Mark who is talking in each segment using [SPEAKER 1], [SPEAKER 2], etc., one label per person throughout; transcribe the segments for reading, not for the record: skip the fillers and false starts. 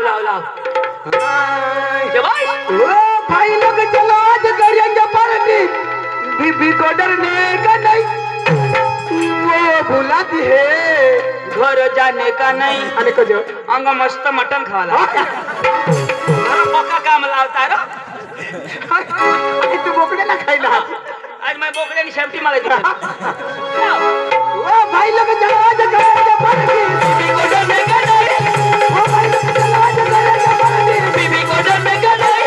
[SPEAKER 1] लाव लाव लाव
[SPEAKER 2] ओ भाई लोग चलो आज करेंगे पार्टी बीबी को डरने का नहीं वो बुलाती है
[SPEAKER 1] घर जाने का नहीं
[SPEAKER 2] आणि कजो
[SPEAKER 1] अंग मस्त मटन खावाला पक्का काम लावता रो
[SPEAKER 2] आणि तू बोकड्याला खायला
[SPEAKER 1] आज मैं बोकड्यानी शेमटी मला
[SPEAKER 2] ओ भाई लोग चलो आज करेंगे पार्टी बीबी को डरने का नहीं ओ भाई लोग चलो आज करेंगे पार्टी
[SPEAKER 1] बीबी को डरने का नहीं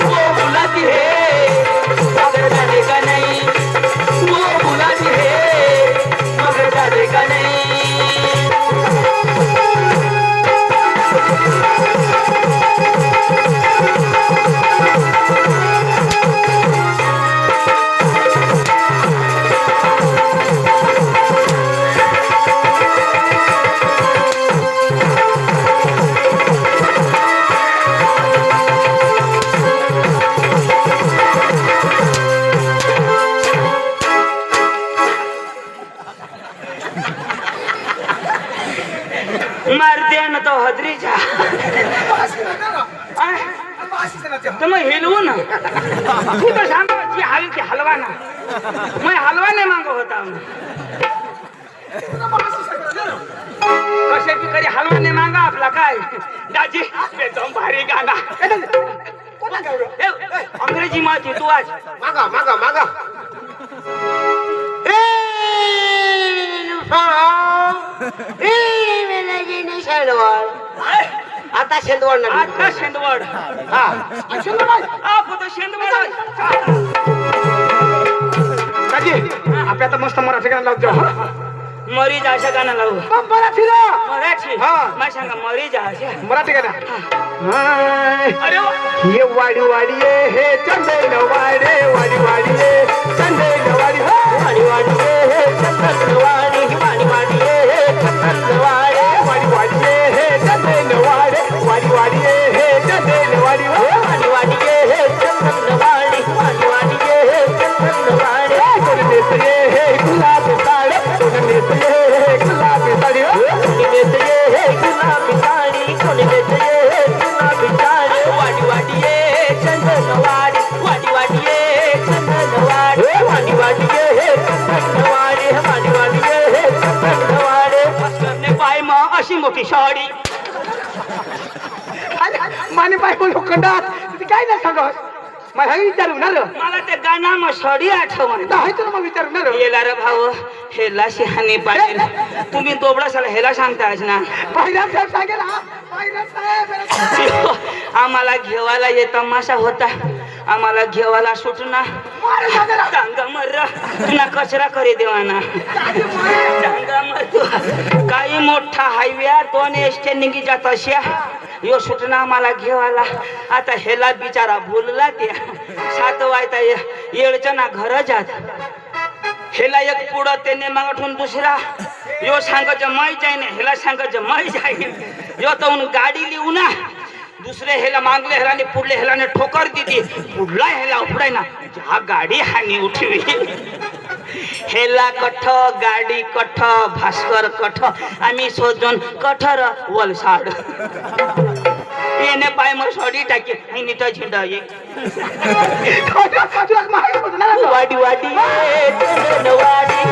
[SPEAKER 1] वो बुलाती है मगर जाने का नहीं वो बुलाती है मगर जाने का नहीं मारते ना तो हदरी जा तो मैं हिलवू ना तू तो सांग जी हाल की हलवा ना मैं हलवा नहीं मांगो होता हूँ कसे भी करी हलवा नहीं मांगा आपला काय दाजी एकदम भारी गाना अंग्रेजी माती तू आज
[SPEAKER 2] मागा मागा मागा आता शेंदवड
[SPEAKER 1] आता शेंदवड
[SPEAKER 2] हा शेंदवड
[SPEAKER 1] आप तो शेंदवड
[SPEAKER 2] काजी आपल्या आता मस्त मराठी गाणं लावतो
[SPEAKER 1] मरी जा अशा गाणं लावू
[SPEAKER 2] मराठी ना
[SPEAKER 1] मराठी
[SPEAKER 2] हा.
[SPEAKER 1] मला सांगा मरी जा अशा
[SPEAKER 2] मराठी गाणं
[SPEAKER 1] अरे वा.
[SPEAKER 2] हे वाडी वाडी हे चंदन वाडे वाडी वाडी चंदन वाडी वाडी वाडी हे चंदन वाडी वाडी वाडी हे चंदन वाडे वाडी वाडी हे चंदन वाडे वाडी वाडी हे चंदन वाडी वाडी वाडी हे चंदन वाडी वाडी वाडी हे चंदन वाडे कोण नेसले हे गुलाब साडी कोण नेसले हे गुलाब साडी कोण नेसले हे गुलाब साडी कोण नेसले हे गुलाब साडी वाडी वाडी हे चंदन वाडी वाडी वाडी हे चंदन वाडी वाडी वाडी हे चंदन वाडी वाडी वाडी हे चंदन वाडी
[SPEAKER 1] मस्करने पाय मग अशी मोठी साडी
[SPEAKER 2] माने बाय बोल लोखंडात ती काय नाही सांगत मला विचारू ना
[SPEAKER 1] मला ते गाणं मग साडी आठवण
[SPEAKER 2] आहे तर मग विचारू ना
[SPEAKER 1] येला रे भाऊ हेला शिहानी पाटील तुम्ही दोबडा साला हेला सांगतायच ना
[SPEAKER 2] पहिला साहेब सांगेल हा पहिला साहेब
[SPEAKER 1] आम्हाला घेवायला ये तमाशा होता आम्हाला घेवायला सुटना टांगा मर तुला कचरा करे देवाना टांगा मर काही मोठा हायवे दोन एसटे निघी जात अशा यो सुटना आम्हाला घेवायला आता हेला बिचारा भूलला त्या 7 वाजता येळच्या ना घर जात हेला एक पुढं त्याने मागठून दुसरा यो सांगच मै जाईन हेला सांगच मै जाईन यो तर गाडी लिहू ना दुसरे हेला मागले हेलाने पुढले हेलाने ठोकर दिली पुढला हेला उपडाय ना हा गाडी हानी उठवी हेला कठ गाडी कठ भास्कर कठ आम्ही सोजून कठर वलसाड येणे पाय मग सोडी टाकी आणि नीट झेंडा ये वाडी वाडी वाडी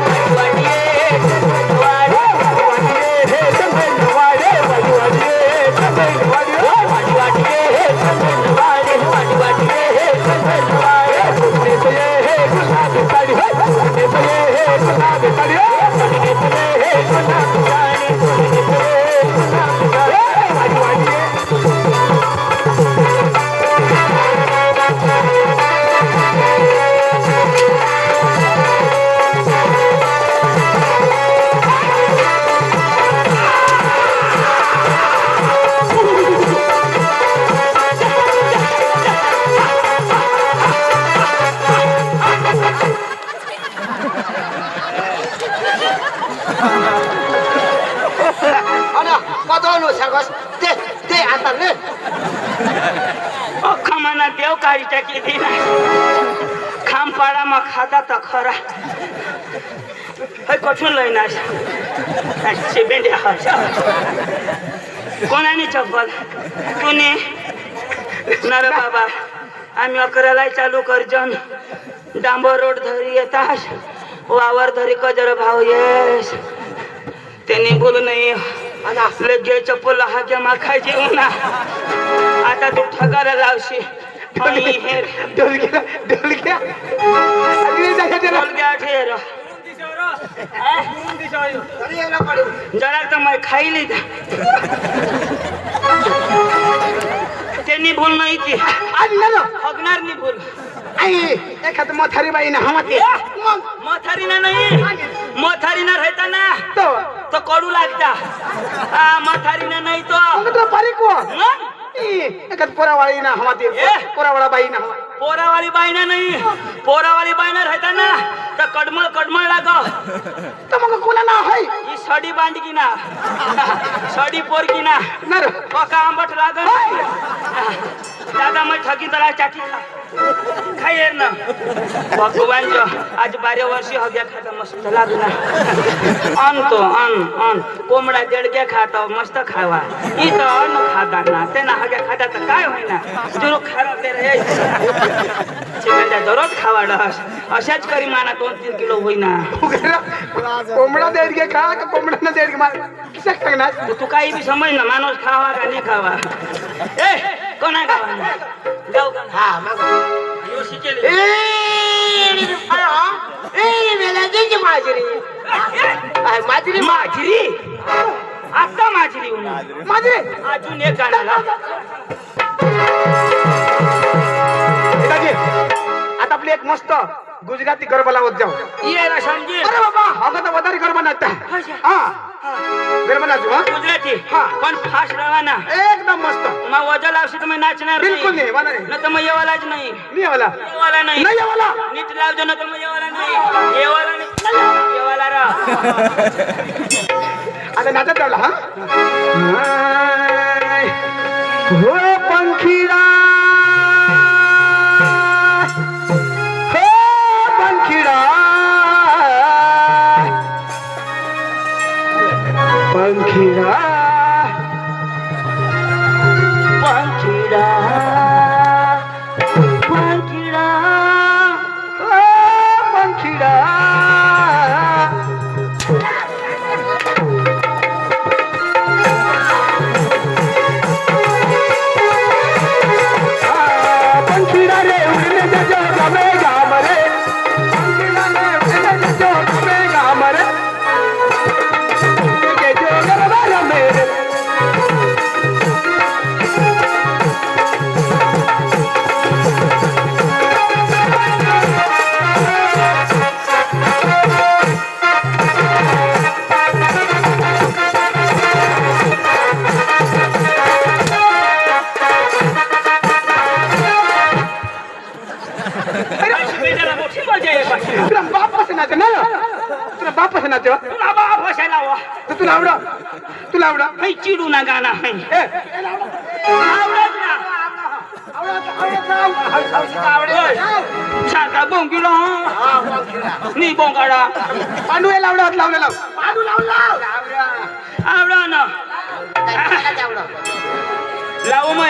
[SPEAKER 1] देव काढी टाकी दिला खाम पाडा मग खाता तर खरा कठून लय ना बेंड्या कोणाने चप्पल तुने नर बाबा आम्ही 11ला चालू करजन डांबर रोड धरी येतास वावर धरी कजर भाव येस त्यांनी बोलू नाही लगे चप्पल हा जमा खायची ना आता तू ठगायला लावशी जरा तर मग खाईली त्यांनी भूल नाही ती हगणार नाही भूल
[SPEAKER 2] एखाद मोथारी बाई ना
[SPEAKER 1] मोथारी ना नाही मोथारी ना राहता ना तो कडू लागता मोथारी ना नाही तो एखाद पोरावाळी ना हवा ते पोरावाळा बाई ना पोरावाली बाई ना नाही पोरावाली बाई ना राहता ना तर कडमळ कडमळ लाग
[SPEAKER 2] तर मग कोणा ना है
[SPEAKER 1] ही सडी बांध की ना सडी पोर की ना
[SPEAKER 2] नर
[SPEAKER 1] पका आंबट लाग दादा मैं ठगी तला चाटी खाय ना भगवान जो आज 12 वर्षी हो गया खाता मस्त लागना अन तो अन कोंबडा देडग्या खाता मस्त खावा ई तो अन खाता ना ते ना हग्या खाता तर काय होईना जरो खारा ते रे चिकनचा दररोज खावा डस अशाच करी माना 2-3 किलो होईना
[SPEAKER 2] कोंबडा देडगे खा का कोंबडा ना देडगे मार किसा खाना
[SPEAKER 1] तू काही भी समज ना माणूस खावा का नाही खावा ए कोणा खावा जाऊ का
[SPEAKER 2] हा मागो
[SPEAKER 1] योशी केली
[SPEAKER 2] मेला दे माजरी माजरी
[SPEAKER 1] माजरी आता माजरी होणार
[SPEAKER 2] माजरी
[SPEAKER 1] अजून एक गाण्याला
[SPEAKER 2] आता आपली एक मस्त गुजराती गरबा लावत जाऊ
[SPEAKER 1] ये ना समजी
[SPEAKER 2] अरे बाबा अगं तर वदारी गरबा नाचता हा गरबा नाचू हा
[SPEAKER 1] गुजराती
[SPEAKER 2] हा
[SPEAKER 1] पण फास्ट राहा ना
[SPEAKER 2] एकदम मस्त
[SPEAKER 1] मग वजा लावशी तर मी नाचणार
[SPEAKER 2] बिलकुल नाही वाला नाही
[SPEAKER 1] न तर मग येवालाच नाही
[SPEAKER 2] नाही वाला
[SPEAKER 1] येवाला नाही
[SPEAKER 2] नाही वाला
[SPEAKER 1] नीट लावજો न तर मग येवाला नाही येवाला नाही येवाला रा
[SPEAKER 2] आता नाचत जावला हा हो पंखीरा पंखीरा
[SPEAKER 1] पंखीड़ा पंखीड़ा
[SPEAKER 2] पंखीरा पंखीरा रे उड़ने जो गमेगा मरे पंखीरा रे उड़ने जो गमेगा मरे के जो गरबा मेरे तुला बाप नाच ना तुला बाप नाच
[SPEAKER 1] तुला बाप बसायला हवा
[SPEAKER 2] तर तुला आवडा
[SPEAKER 1] काही चिडू ना गाणं है सारखा बोंगिलो नी बोंगाडा
[SPEAKER 2] पांडू लावला लावला
[SPEAKER 1] आवडा ना लावू मग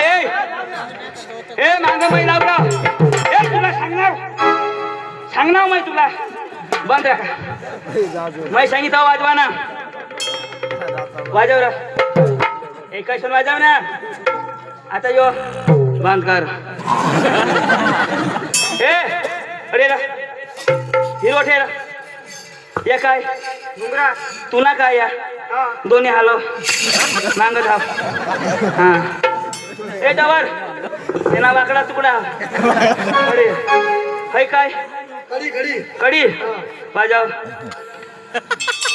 [SPEAKER 1] ए मांग मै लावला ए तुला सांगणार मै तुला बंद राखा मै सांगितलं वाजवा ना वाजव रा एकाशन वाजव ना आता यो बंद कर ए अरे रा हिरो ठेरा या काय मुंगरा तुला काय या दोन्ही हालो मांग धाव हा ए डवर तेना वाकडा तुकडा अरे हाय काय कडी वाजव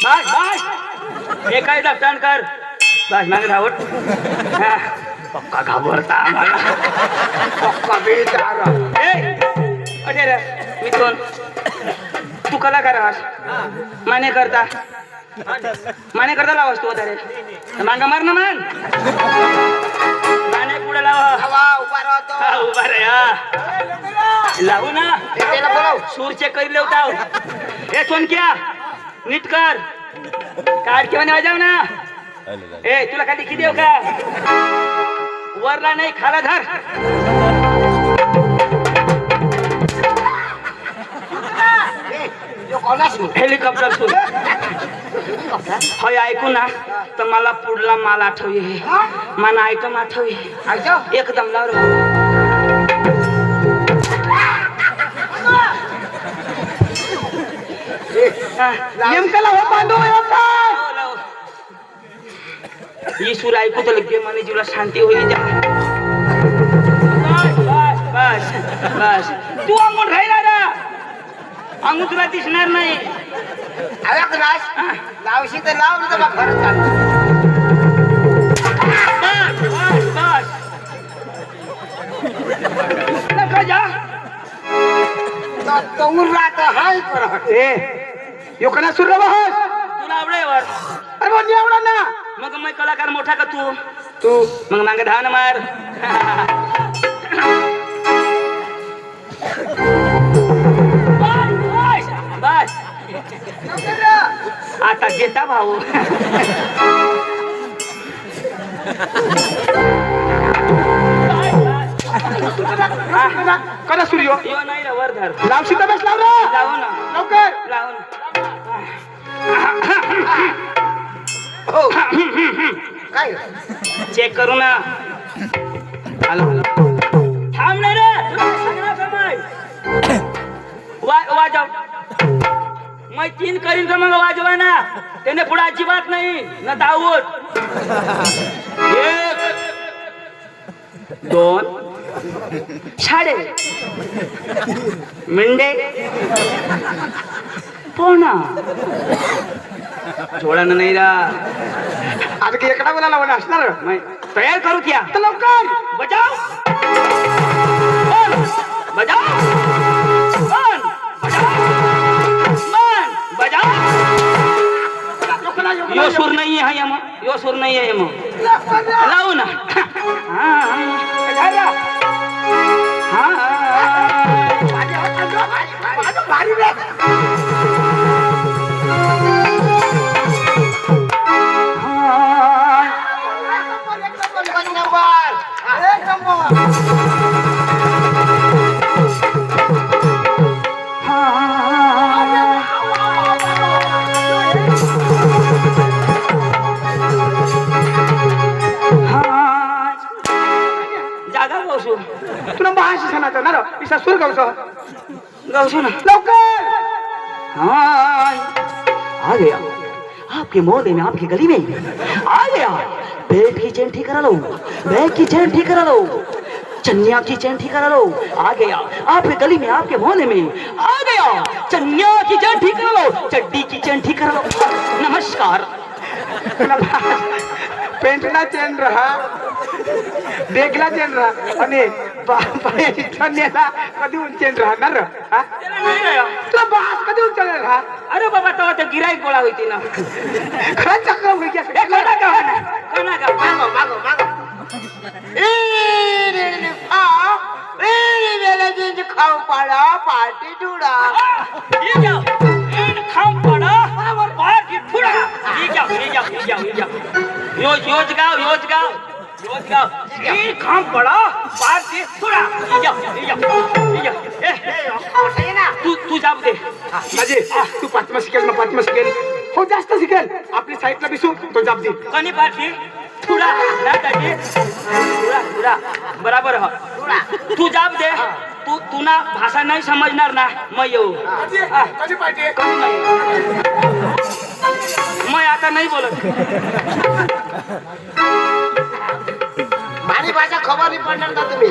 [SPEAKER 1] बस एकाय दफ्तान कर बस मागे धावट पक्का घाबरता आम्हाला
[SPEAKER 2] पक्का बेचारा
[SPEAKER 1] ए अठे रे मिथून तू कलाकार आहास माने करता लावस तू अरे मांगा मार ना मान माने पुढे लावा उभा रे लावू ना सूर चेक करी लेवताव हे कोण क्या नीट कर काढ किंवा वाजव ना ए तुला काय लिखी देऊ का वरला नाही खाला धर हेलिकॉप्टर सुरू होय ऐकू ना तर मला पुढला माल आठवी मला आयटम आठवी एकदम लाव
[SPEAKER 2] नेमकं हो बांधव
[SPEAKER 1] ही सूर ऐकू तर लगे मने जीवला शांती होईल जा बस बस बस तू अंगून राहिला ना अंगून तुला दिसणार नाही
[SPEAKER 2] लावशी तर लाव नाही तर मग खरंच चालतं.
[SPEAKER 1] बस बस नका जा
[SPEAKER 2] तोंगून राहत हाय परत ए योकना सुर बस
[SPEAKER 1] तुला आवडे वर
[SPEAKER 2] अरे बोल एवढा ना
[SPEAKER 1] मग मी कलाकार मोठा का तू
[SPEAKER 2] तू
[SPEAKER 1] मग मागे धान मार बस आता घेता भाऊ
[SPEAKER 2] करा सूर्य
[SPEAKER 1] यो नाही रे वर धर
[SPEAKER 2] लावशी तर बस लाव रे
[SPEAKER 1] लावू ना
[SPEAKER 2] लवकर
[SPEAKER 1] लावू ना
[SPEAKER 2] हो काय
[SPEAKER 1] चेक करू ना थांब नाही रे सगळं कमाई वाजव मैं 3 करीन तर मग वाजवा ना त्याने पुढे अजिबात नाही ना दाऊद 1 2 साडे मिंडे पोना जोडानं नाही रा
[SPEAKER 2] आता की एकडा बोलायला लावणार असणार
[SPEAKER 1] तयार करू क्या
[SPEAKER 2] तर लवकर
[SPEAKER 1] बजाव बन बजाव बन बजाव यो सूर नाही आहे मग यो सूर नाही आहे मग लावू ना
[SPEAKER 2] भारी रे
[SPEAKER 1] जागा गावसू
[SPEAKER 2] तुला महाशी सणाचं ना इसा सूर गावसो
[SPEAKER 1] गावसू ना
[SPEAKER 2] लवकर
[SPEAKER 1] हाँ आ गया आपके मोहल्ले में आपकी गली में आ गया बेट की चैन ठीक करा लो बैग की चैन ठीक करा लो चन्या की चैन ठीक करा लो आ गया आपके गली में आपके मोहल्ले में आ गया चन्या की चैन ठीक करा लो चड्डी की चैन ठीक करा लो नमस्कार
[SPEAKER 2] पेंटला चेन रहा डेगला चेन रहा आणि पायाची छन्याला कधी चेन राहणार हा तुला बास कधी उचलणार हा
[SPEAKER 1] अरे बाबा तो आता गिराईक गोळा होती ना
[SPEAKER 2] खरंच चक्र होईल की असं?
[SPEAKER 1] कोणा का
[SPEAKER 2] मागो मागो मागो खाऊ पाडा पार्टी जुडा
[SPEAKER 1] ये जाओ खाम पड़ा बराबर बाहर की फुड़ा ये जाओ योज गाओ ये खाम पड़ा बाहर की फुड़ा ये जाओ तू जाब दे
[SPEAKER 2] माझे तू पाचमा शिकेल मग पाचमा शिकेल हो जास्त शिकेल आपली साईडला बिसू तो जाब दे
[SPEAKER 1] कनी पाठी थोड़ा ना दादी थोड़ा बराबर हो तू जाब दे तू ना भाषा नहीं समझणार ना मैं येऊ
[SPEAKER 2] कधी पाहिजे
[SPEAKER 1] मैं आता नहीं बोलत
[SPEAKER 2] माझी भाषा खबर नाही पडणार का तुम्ही